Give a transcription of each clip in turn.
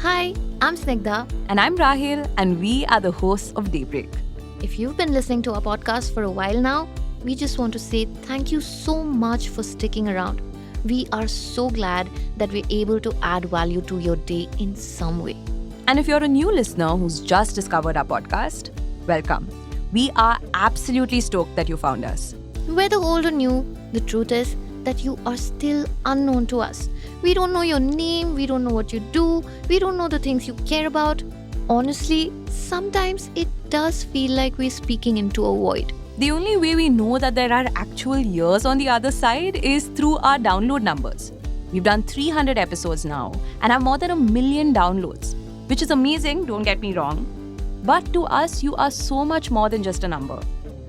Hi, I'm Snigdha. And I'm Rahil, and we are the hosts of Daybreak. If you've been listening to our podcast for a while now, we just want to say thank you so much for sticking around. We are so glad that we're able to add value to your day in some way. And if you're a new listener who's just discovered our podcast, welcome. We are absolutely stoked that you found us. Whether old or new, the truth is that you are still unknown to us. We don't know your name, we don't know what you do, we don't know the things you care about. Honestly, sometimes it does feel like we're speaking into a void. The only way we know that there are actual ears on the other side is through our download numbers. We've done 300 episodes now and have more than 1 million downloads, which is amazing, don't get me wrong. But to us, you are so much more than just a number.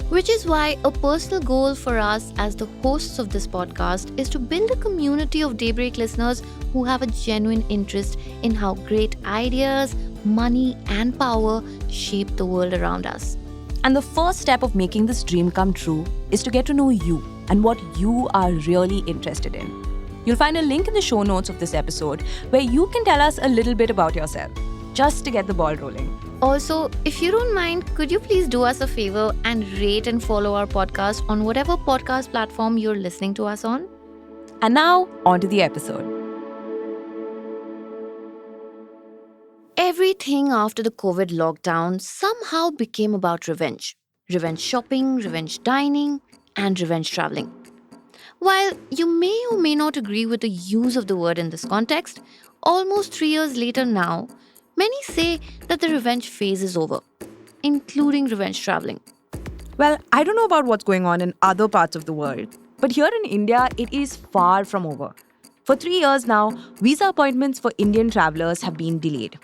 Which is why a personal goal for us as the hosts of this podcast is to build a community of Daybreak listeners who have a genuine interest in how great ideas, money, and power shape the world around us. And the first step of making this dream come true is to get to know you and what you are really interested in. You'll find a link in the show notes of this episode where you can tell us a little bit about yourself, just to get the ball rolling. Also, if you don't mind, could you please do us a favor and rate and follow our podcast on whatever podcast platform you're listening to us on? And now, on to the episode. Everything after the COVID lockdown somehow became about revenge. Revenge shopping, revenge dining, and revenge traveling. While you may or may not agree with the use of the word in this context, almost 3 years later now, many say that the revenge phase is over, including revenge traveling. Well, I don't know about what's going on in other parts of the world, but here in India, it is far from over. For 3 years now, visa appointments for Indian travelers have been delayed.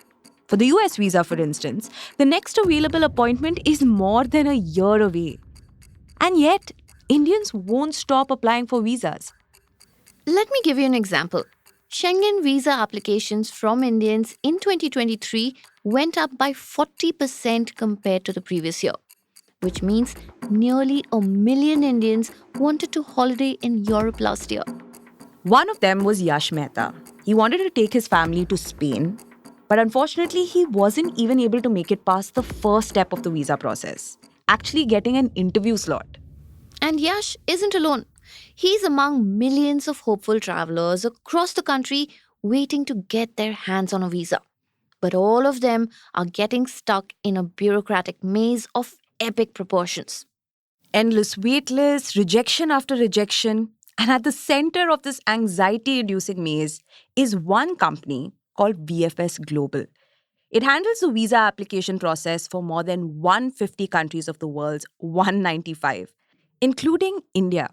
For the US visa, for instance, the next available appointment is more than a year away. And yet, Indians won't stop applying for visas. Let me give you an example. Schengen visa applications from Indians in 2023 went up by 40% compared to the previous year, which means nearly 1 million Indians wanted to holiday in Europe last year. One of them was Yash Mehta. He wanted to take his family to Spain, but unfortunately, he wasn't even able to make it past the first step of the visa process, actually getting an interview slot. And Yash isn't alone. He's among millions of hopeful travelers across the country waiting to get their hands on a visa. But all of them are getting stuck in a bureaucratic maze of epic proportions. Endless wait lists, rejection after rejection, and at the center of this anxiety-inducing maze is one company called VFS Global. It handles the visa application process for more than 150 countries of the world's 195, including India.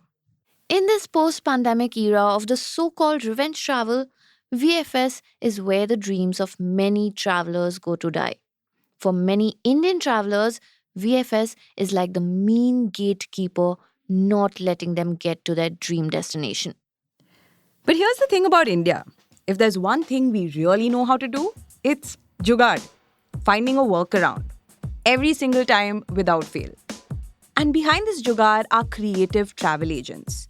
In this post-pandemic era of the so-called revenge travel, VFS is where the dreams of many travelers go to die. For many Indian travelers, VFS is like the mean gatekeeper not letting them get to their dream destination. But here's the thing about India. If there's one thing we really know how to do, it's jugaad, finding a workaround, every single time without fail. And behind this jugaad are creative travel agents.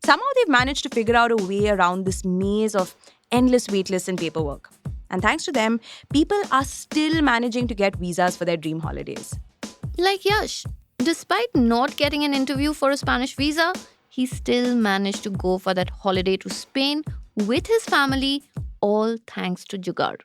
Somehow they've managed to figure out a way around this maze of endless waitlists and paperwork. And thanks to them, people are still managing to get visas for their dream holidays. Like Yash, despite not getting an interview for a Spanish visa, he still managed to go for that holiday to Spain with his family, all thanks to jugaad.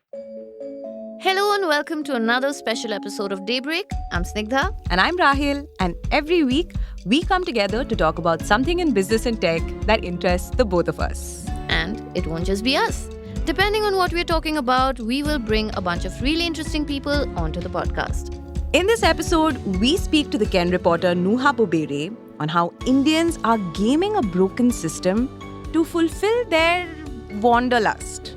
Hello and welcome to another special episode of Daybreak. I'm Snigdha. And I'm Rahil, and every week we come together to talk about something in business and tech that interests the both of us. And it won't just be us. Depending on what we're talking about, we will bring a bunch of really interesting people onto the podcast. In this episode, we speak to the Ken reporter Nuha Bobere on how Indians are gaming a broken system to fulfill their wanderlust.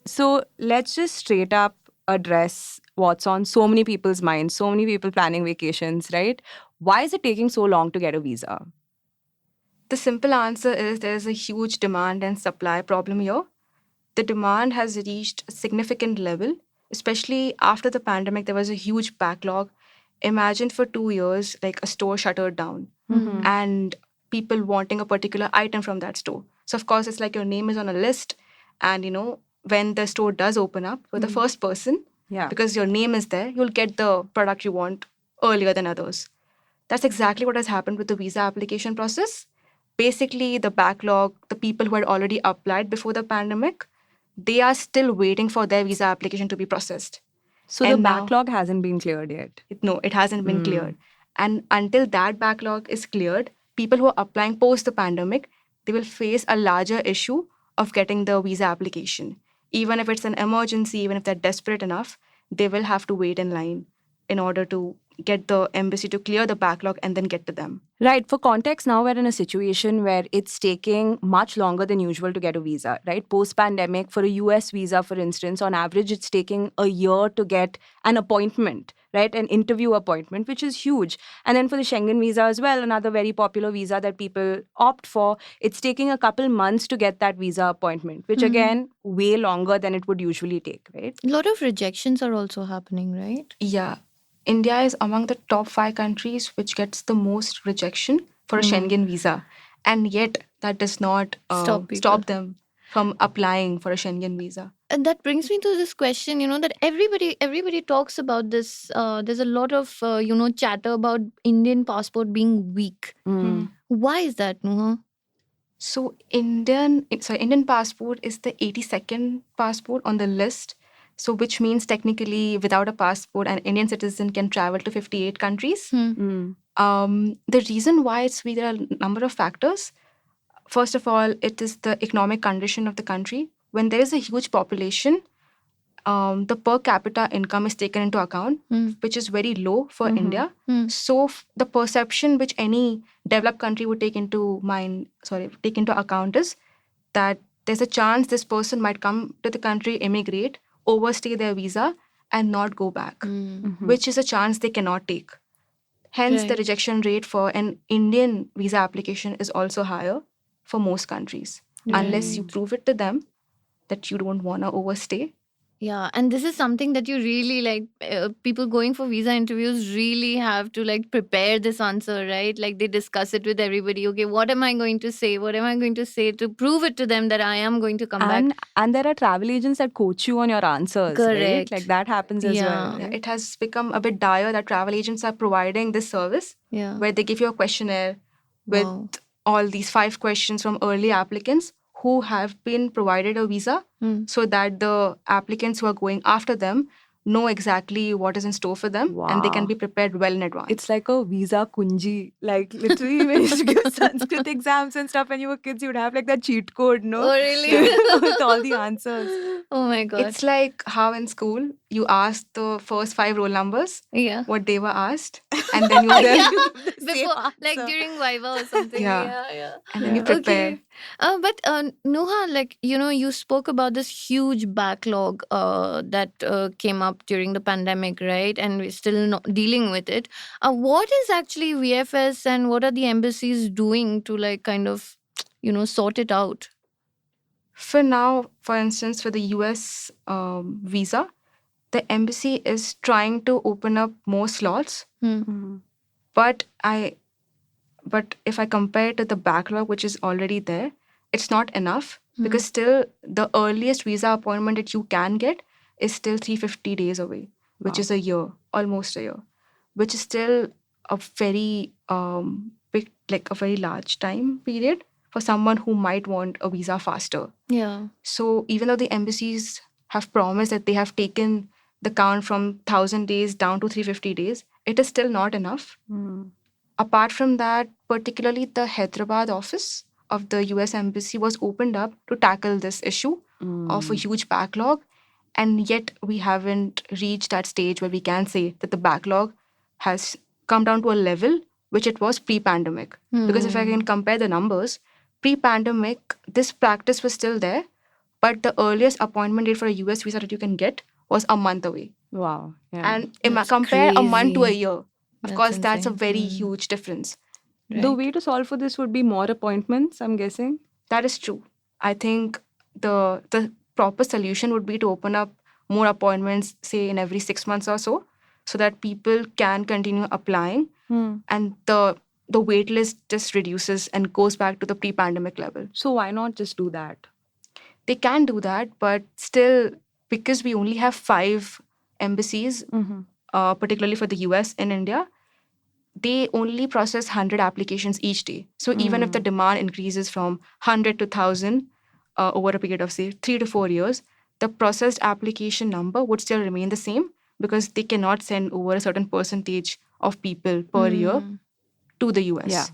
So let's just straight up address what's on so many people's minds, so many people planning vacations, right? Why is it taking so long to get a visa? The simple answer is there's a huge demand and supply problem here. the demand has reached a significant level, especially after the pandemic. There was a huge backlog. Imagine for 2 years, like a store shuttered down and people wanting a particular item from that store. So, of course, it's like your name is on a list. And, when the store does open up, you're the first person, Yeah. because your name is there, you'll get the product you want earlier than others. That's exactly what has happened with the visa application process. Basically, the backlog, the people who had already applied before the pandemic, they are still waiting for their visa application to be processed. So the And now, backlog hasn't been cleared yet. no, it hasn't been cleared. And until that backlog is cleared, people who are applying post the pandemic, they will face a larger issue of getting the visa application. Even if it's an emergency, even if they're desperate enough, they will have to wait in line in order to get the embassy to clear the backlog and then get to them. Right. For context, now we're in a situation where it's taking much longer than usual to get a visa, right? Post pandemic, for a US visa, for instance, on average, it's taking a year to get an appointment, right? An interview appointment, which is huge. And then for the Schengen visa as well, another very popular visa that people opt for, it's taking a couple months to get that visa appointment, which again, way longer than it would usually take, right? A lot of rejections are also happening, right? Yeah. India is among the top 5 countries which gets the most rejection for a Schengen visa. And yet, that does not Stop people. stop them from applying for a Schengen visa. And that brings me to this question, that everybody talks about this. There's a lot of chatter about Indian passport being weak. Why is that, Nuha? So Indian passport is the 82nd passport on the list. So which means technically without a passport, an Indian citizen can travel to 58 countries. The reason why it's weak, there are a number of factors. First of all, it is the economic condition of the country. When there is a huge population, the per capita income is taken into account, which is very low for India. So the perception which any developed country would take into account is that there's a chance this person might come to the country, immigrate, overstay their visa, and not go back, which is a chance they cannot take. Hence, the Right. rejection rate for an Indian visa application is also higher for most countries, unless you prove it to them that you don't want to overstay. Yeah, and this is something that you really like. People going for visa interviews really have to like prepare this answer, right? Like they discuss it with everybody. Okay, what am I going to say? What am I going to say to prove it to them that I am going to come back? And there are travel agents that coach you on your answers, right? Correct. Like that happens as Yeah. well. Yeah, right? it has become a bit dire that travel agents are providing this service Yeah. where they give you a questionnaire with Wow. all these 5 questions from early applicants who have been provided a visa, so that the applicants who are going after them know exactly what is in store for them and they can Wow. be prepared well in advance. It's like a visa kunji. Like literally when you used to give Sanskrit exams and stuff when you were kids, you'd have like that cheat code, no? Oh, really? With all the answers. Oh my god. It's like how in school you asked the first 5 roll numbers Yeah. what they were asked, and then you Yeah. then, Before, like answer. during Viva or something. Yeah. Yeah. and then you prepare. Okay. But Noha, like you spoke about this huge backlog that came up during the pandemic, right? And we're still not dealing with it. What is actually VFS, and what are the embassies doing to like kind of sort it out? For now, for instance, for the US visa, the embassy is trying to open up more slots. But if I compare it to the backlog which is already there, it's not enough, because still the earliest visa appointment that you can get is still 350 days away, which is a year, almost a year, which is still a very big, like a very large time period for someone who might want a visa faster. Yeah. So even though the embassies have promised that they have taken the count from 1,000 days down to 350 days, it is still not enough. Apart from that, particularly the Hyderabad office of the US Embassy was opened up to tackle this issue of a huge backlog. And yet we haven't reached that stage where we can say that the backlog has come down to a level which it was pre-pandemic. Because if I can compare the numbers, pre-pandemic, this practice was still there, but the earliest appointment date for a US visa that you can get was a month away. Wow. Yeah. And That's compare a month to a crazy. year. Of That's course, that's a insane. very huge difference. The Right. way to solve for this would be more appointments, I'm guessing. That is true. I think the proper solution would be to open up more appointments, say in every 6 months or so that people can continue applying and the wait list just reduces and goes back to the pre-pandemic level. So why not just do that? They can do that, but still, because we only have 5 embassies, particularly for the US in India, they only process 100 applications each day. So even if the demand increases from 100 to 1,000 over a period of, say, 3 to 4 years, the processed application number would still remain the same because they cannot send over a certain percentage of people per year to the US. Yeah.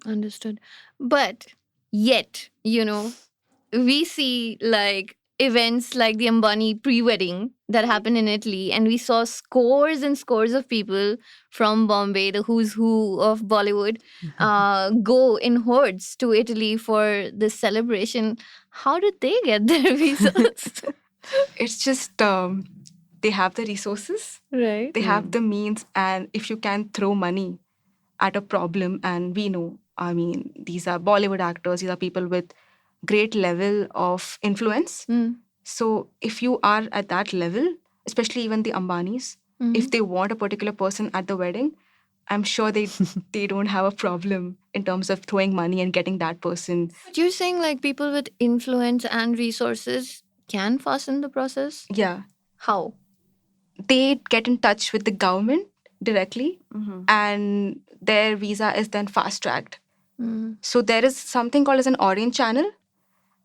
Understood. But yet, we see like events like the Ambani pre-wedding that happened in Italy, and we saw scores and scores of people from Bombay, the who's who of Bollywood, go in hordes to Italy for this celebration. How did they get their visas? It's just they have the resources, Right. they have the means, and if you can throw money at a problem, and we know, I mean, these are Bollywood actors, these are people with great level of influence. So if you are at that level, especially even the Ambanis, if they want a particular person at the wedding, I'm sure they don't have a problem in terms of throwing money and getting that person. But you're saying like people with influence and resources can fasten the process? Yeah. How? They get in touch with the government directly, and their visa is then fast tracked. So there is something called as an orange channel,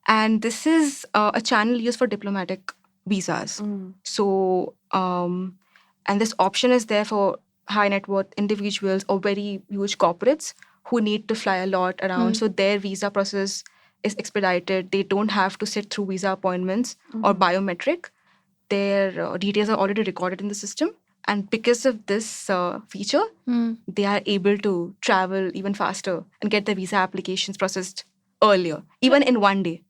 and this is a channel used for diplomatic visas. So and this option is there for high net worth individuals or very huge corporates who need to fly a lot around. So their visa process is expedited. They don't have to sit through visa appointments or biometric. Their details are already recorded in the system. And because of this feature, they are able to travel even faster and get their visa applications processed earlier, even in one day.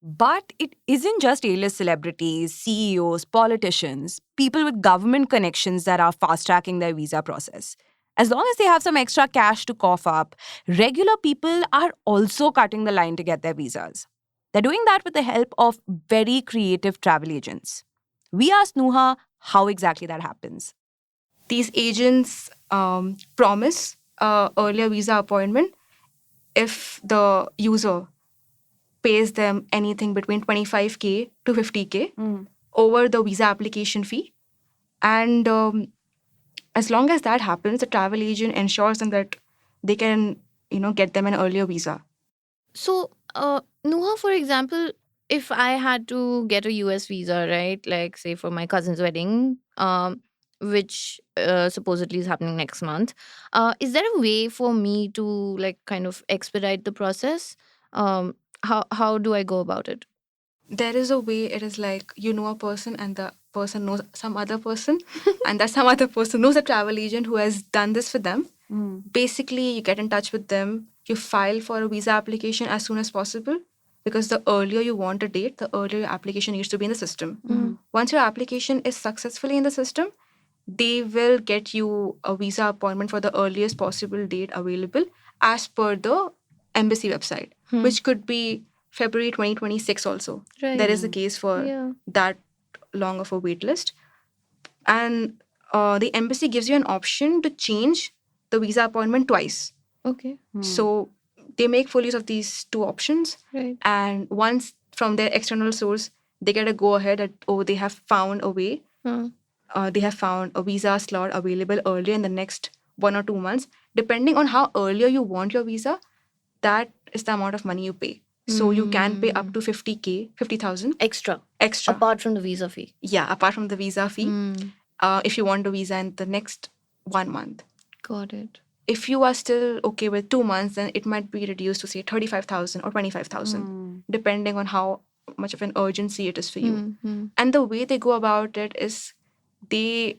But it isn't just A-list celebrities, CEOs, politicians, people with government connections that are fast-tracking their visa process. As long as they have some extra cash to cough up, regular people are also cutting the line to get their visas. They're doing that with the help of very creative travel agents. We asked Nuha how exactly that happens. These agents promise earlier visa appointment if the user pays them anything between 25K to 50K over the visa application fee. And as long as that happens, the travel agent ensures them that they can, get them an earlier visa. So, Nuha, for example, if I had to get a US visa, right, like say for my cousin's wedding, which supposedly is happening next month, is there a way for me to like kind of expedite the process? How do I go about it? There is a way. It is like you know a person and the person knows some other person and that some other person knows a travel agent who has done this for them. Basically, you get in touch with them, you file for a visa application as soon as possible, because the earlier you want a date, the earlier your application needs to be in the system. Once your application is successfully in the system, they will get you a visa appointment for the earliest possible date available as per the embassy website, which could be February 2026 also. Right. There is a case for that long of a wait list. And the embassy gives you an option to change the visa appointment twice. Okay. So they make full use of these two options. Right. And once from their external source, they get a go ahead that, they have found a way. They have found a visa slot available earlier in the next 1 or 2 months. Depending on how earlier you want your visa, that is the amount of money you pay. So you can pay up to 50K, 50,000 Extra. extra. Apart from the visa fee. Yeah, apart from the visa fee. If you want a visa in the next 1 month. Got it. If you are still okay with 2 months, then it might be reduced to say 35,000 or 25,000, depending on how much of an urgency it is for you. And the way they go about it is they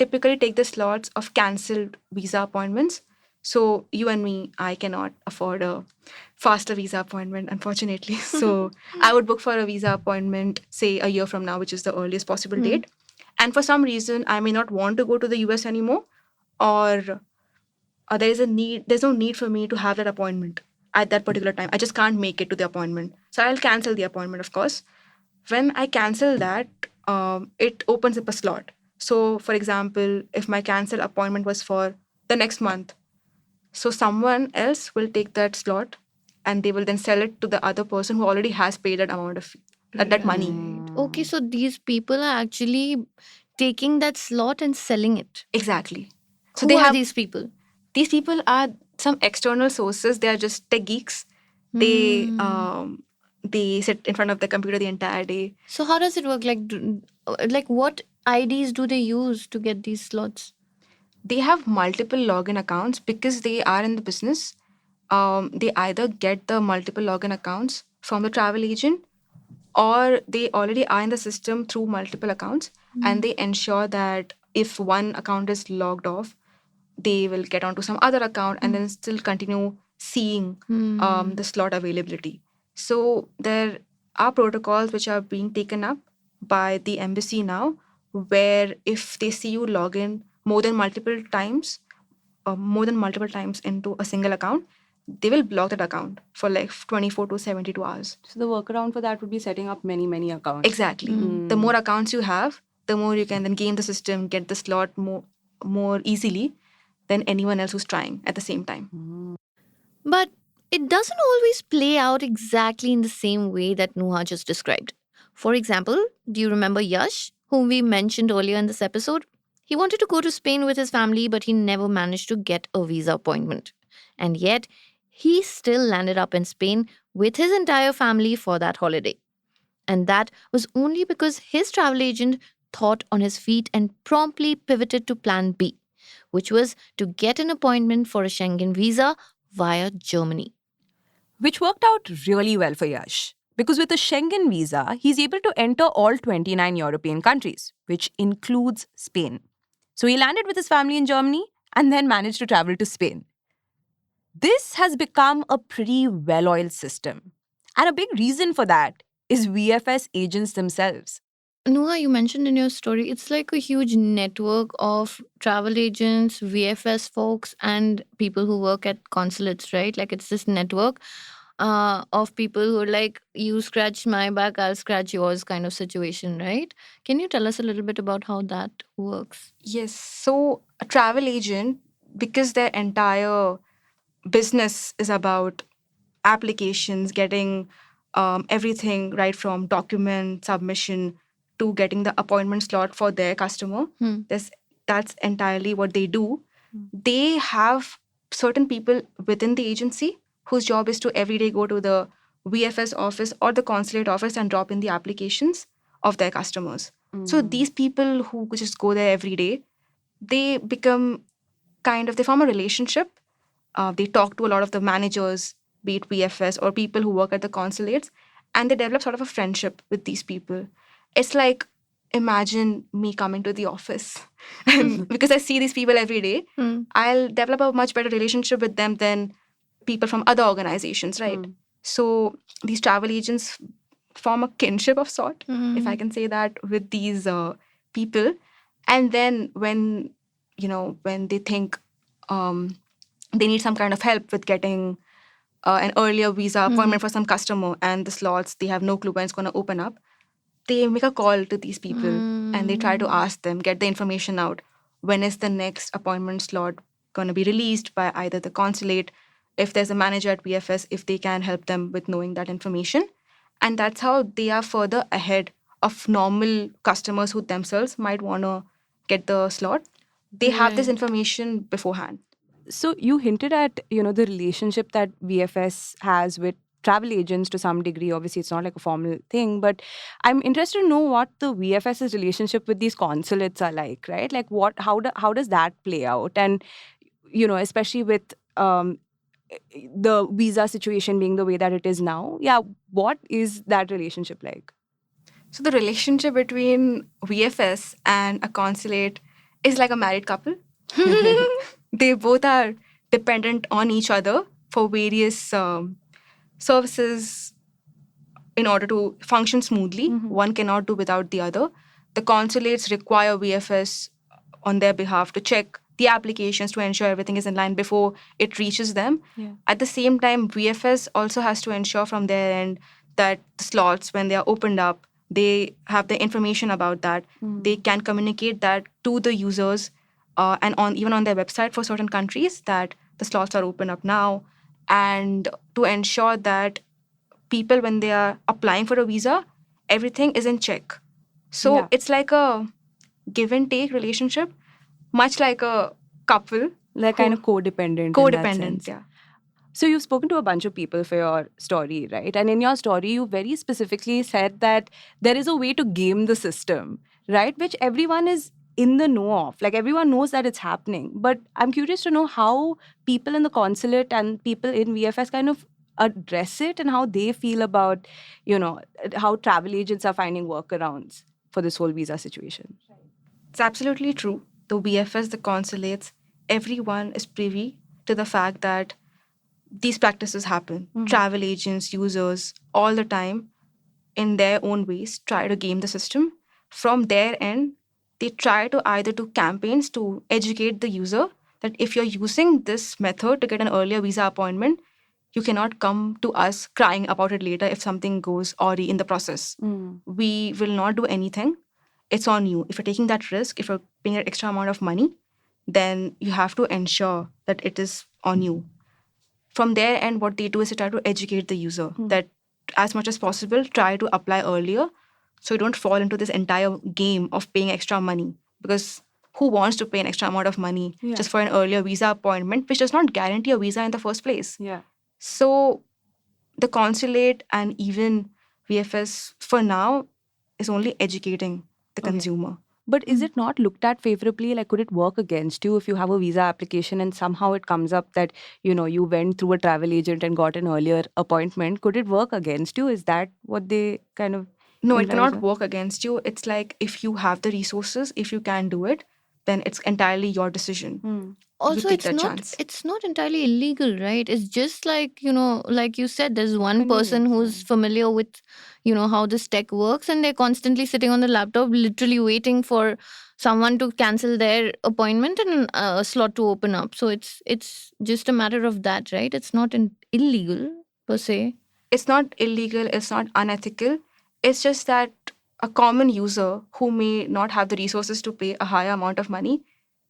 typically take the slots of cancelled visa appointments. So you and me, I cannot afford a faster visa appointment, unfortunately. So I would book for a visa appointment, say a year from now, which is the earliest possible date. And for some reason, I may not want to go to the US anymore, or there's no need for me to have that appointment at that particular time. I just can't make it to the appointment. So I'll cancel the appointment, of course. When I cancel that, it opens up a slot. So, for example, if my cancelled appointment was for the next month, so someone else will take that slot and they will then sell it to the other person who already has paid that amount of that money. Okay, so these people are actually taking that slot and selling it. Exactly. So Who they are have these people? these people are some external sources. They are just tech geeks. They they sit in front of the computer the entire day. So how does it work? Like what IDs do they use to get these slots? They have multiple login accounts because they are in the business. They either get the multiple login accounts from the travel agent, or they already are in the system through multiple accounts, and they ensure that if one account is logged off, they will get onto some other account and then still continue seeing the slot availability. So there are protocols which are being taken up by the embassy now, where if they see you log in more than multiple times into a single account, they will block that account for like 24 to 72 hours. So the workaround for that would be setting up many accounts. Exactly. The more accounts you have, the more you can then game the system, get the slot more easily than anyone else who's trying at the same time. But it doesn't always play out exactly in the same way that Nuha just described. For example, do you remember Yash, whom we mentioned earlier in this episode? He wanted to go to Spain with his family, but he never managed to get a visa appointment. And yet, he still landed up in Spain with his entire family for that holiday. And that was only because his travel agent thought on his feet and promptly pivoted to plan B, which was to get an appointment for a Schengen visa via Germany. Which worked out really well for Yash. Because with a Schengen visa, he's able to enter all 29 European countries, which includes Spain. So he landed with his family in Germany and then managed to travel to Spain. This has become a pretty well oiled system. And a big reason for that is VFS agents themselves. Noah, you mentioned in your story, it's like a huge network of travel agents, VFS folks, and people who work at consulates, right? Like it's this network of people who are like, you scratch my back, I'll scratch yours kind of situation, right? Can you tell us a little bit about how that works? Yes. So a travel agent, because their entire business is about applications, getting everything right from document submission to getting the appointment slot for their customer. That's entirely what they do. They have certain people within the agency whose job is to every day go to the VFS office or the consulate office and drop in the applications of their customers. So these people who just go there every day, they become they form a relationship. They talk to a lot of the managers, be it VFS or people who work at the consulates, and they develop sort of a friendship with these people. It's like, imagine me coming to the office. And because I see these people every day, I'll develop a much better relationship with them than people from other organizations, right? So these travel agents form a kinship of sort, if I can say that, with these people. And then when they think they need some kind of help with getting an earlier visa appointment for some customer and the slots, they have no clue when it's going to open up, they make a call to these people and they try to ask them, get the information out. When is the next appointment slot going to be released by either the consulate, if there's a manager at VFS, if they can help them with knowing that information. And that's how they are further ahead of normal customers who themselves might want to get the slot. They have this information beforehand. So you hinted at, the relationship that VFS has with travel agents to some degree. Obviously, it's not like a formal thing, but I'm interested to know what the VFS's relationship with these consulates are like, right? Like how does that play out? And, especially with the visa situation being the way that it is now. Yeah, what is that relationship like? So the relationship between VFS and a consulate is like a married couple. They both are dependent on each other for various services in order to function smoothly. One cannot do without the other. The consulates require VFS on their behalf to check the applications to ensure everything is in line before it reaches them. Yeah. At the same time, VFS also has to ensure from their end that the slots, when they are opened up, They have the information about that. They can communicate that to the users and even on their website for certain countries that the slots are open up now, and to ensure that people, when they are applying for a visa, everything is in check. So Yeah. it's like a give and take relationship, much like a couple. Like kind of codependent in that Codependent, sense. yeah. So you've spoken to a bunch of people for your story, right? And in your story, you very specifically said that there is a way to game the system, right? Which everyone is in the know of. Like everyone knows that it's happening. But I'm curious to know how people in the consulate and people in VFS kind of address it and how they feel about, how travel agents are finding workarounds for this whole visa situation. It's absolutely true. The VFS, the consulates, everyone is privy to the fact that these practices happen. Travel agents, users, all the time, in their own ways, try to game the system. From their end, they try to either do campaigns to educate the user that if you're using this method to get an earlier visa appointment, you cannot come to us crying about it later if something goes awry in the process. We will not do anything. It's on you. If you're taking that risk, if you're paying an extra amount of money, then you have to ensure that it is on you. From their end, what they do is to try to educate the user that as much as possible, try to apply earlier so you don't fall into this entire game of paying extra money. Because who wants to pay an extra amount of money just for an earlier visa appointment, which does not guarantee a visa in the first place? Yeah. So the consulate and even VFS for now is only educating the consumer. But is it not looked at favorably? Like, could it work against you if you have a visa application and somehow it comes up that, you went through a travel agent and got an earlier appointment? Could it work against you? Is that what they kind of... No, it imply cannot as work against you. It's like if you have the resources, if you can do it, then it's entirely your decision. Also, take that chance. it's not entirely illegal, right? It's just like, like you said, there's one person who's familiar with, how this tech works, and they're constantly sitting on the laptop, literally waiting for someone to cancel their appointment and a slot to open up. So it's just a matter of that, right? It's not illegal per se. It's not illegal, it's not unethical. It's just that a common user who may not have the resources to pay a higher amount of money,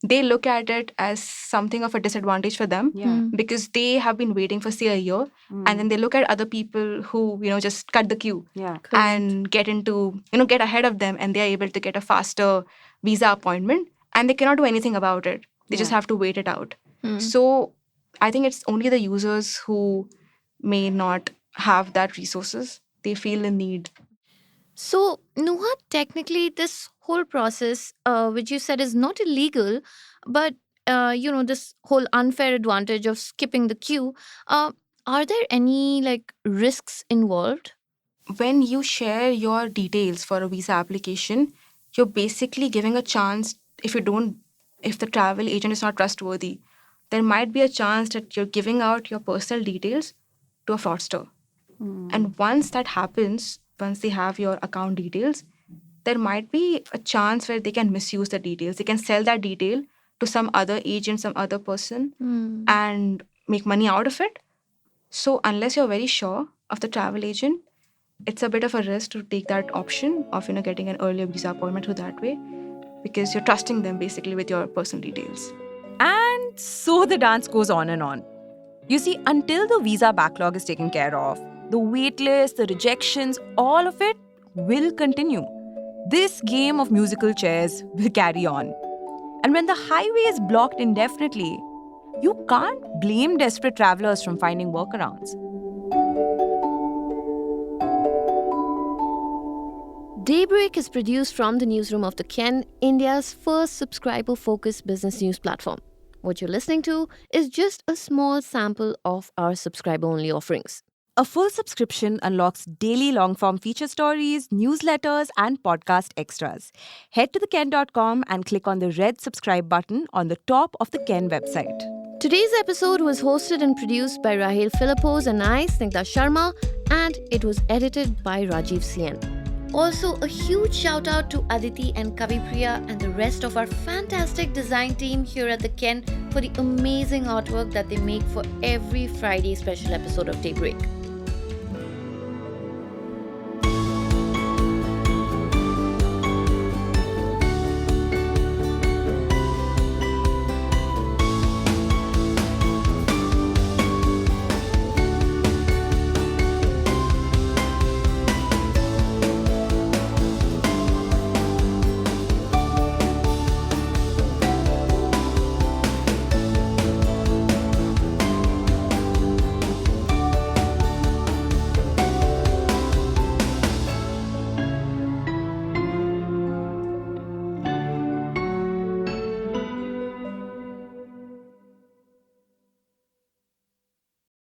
they look at it as something of a disadvantage for them because they have been waiting for, say, a year. And then they look at other people who, just cut the queue and get get ahead of them, and they're able to get a faster visa appointment, and they cannot do anything about it. They just have to wait it out. So I think it's only the users who may not have that resources. They feel the need. So, Nuha, technically, this whole process, which you said is not illegal, but this whole unfair advantage of skipping the queue, are there any like risks involved? When you share your details for a visa application, you're basically giving a chance. If the travel agent is not trustworthy, there might be a chance that you're giving out your personal details to a fraudster. And once that happens, once they have your account details, there might be a chance where they can misuse the details. They can sell that detail to some other agent, some other person, and make money out of it. So unless you're very sure of the travel agent, it's a bit of a risk to take that option of getting an earlier visa appointment through that way, because you're trusting them basically with your personal details. And so the dance goes on and on. You see, until the visa backlog is taken care of, the wait list, the rejections, all of it will continue. This game of musical chairs will carry on. And when the highway is blocked indefinitely, you can't blame desperate travelers from finding workarounds. Daybreak is produced from the newsroom of the Ken, India's first subscriber-focused business news platform. What you're listening to is just a small sample of our subscriber-only offerings. A full subscription unlocks daily long-form feature stories, newsletters, and podcast extras. Head to theken.com and click on the red subscribe button on the top of the Ken website. Today's episode was hosted and produced by Rahel Philippos and I, Snigdha Sharma, and it was edited by Rajiv Sien. Also, a huge shout out to Aditi and Kavipriya and the rest of our fantastic design team here at the Ken for the amazing artwork that they make for every Friday special episode of Daybreak.